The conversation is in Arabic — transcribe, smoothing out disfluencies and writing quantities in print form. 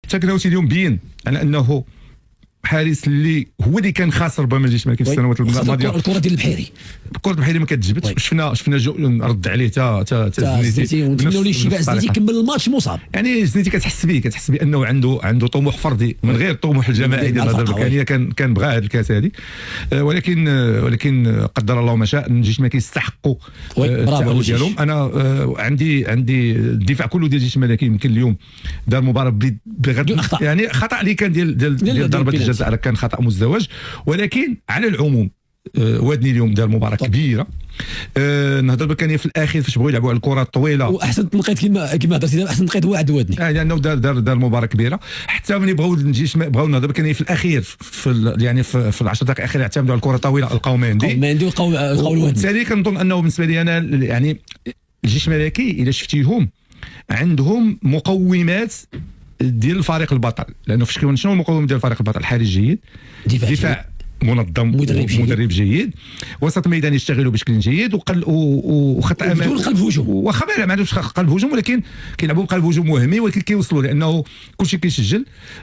تكناوتي اليوم بين على انه حارس اللي هو اللي كان خاسر ربما الجيش الملكي في السنوات الماضيه. الكره ديال البحيري، الكره البحيري ما كتجبدش. شفنا رد عليه تا زنيتي ونتمنوا ليه الشفاء. زنيتي يكمل الماتش مصاب. يعني زنيتي كتحس بانه عنده طموح فردي من غير الطموح الجماعي ديال الهضره البركانيه. كان بغى هذه الكاس هذه، ولكن قدر الله ما شاء. الجيش الملكي يستحقوا التأهل ديالهم. انا عندي الدفاع كله ديال الجيش الملكي. يمكن اليوم دار مباراه يعني خطا اللي كان ديال ضربه الجزاء كان خطا مزدوج، ولكن على العموم وادني اليوم دار مباراه كبيره. النهضه البركانيه في الاخير فاش بغاو يلعبوا على الكره الطويله واحسن تنقيط كما هضرتي، احسن تنقيط هو عند وادني لانه دار مباراه كبيره. حتى ملي بغاو النهضه البركانيه في الاخير في 10 دقائق الاخيره اعتمدوا على الكره الطويله، لقاو مندي ولقاو الوادني. بالتالي كنظن انه بالنسبه لي انا يعني الجيش الملكي اذا شفتيهم عندهم مقومات ديال الفريق البطل. لانه شنو المقومات ديال الفريق البطل؟ حارس جيد، دفاع منظم، مدرب جيد، وسط ميدان يشتغلوا بشكل جيد، وخط امامي قلب هجوم. واخا ما عندوش قلب هجوم، ولكن كيلعبوا بقلب هجوم وهمي، ولكن كيوصلوا لانه كلشي كيسجل.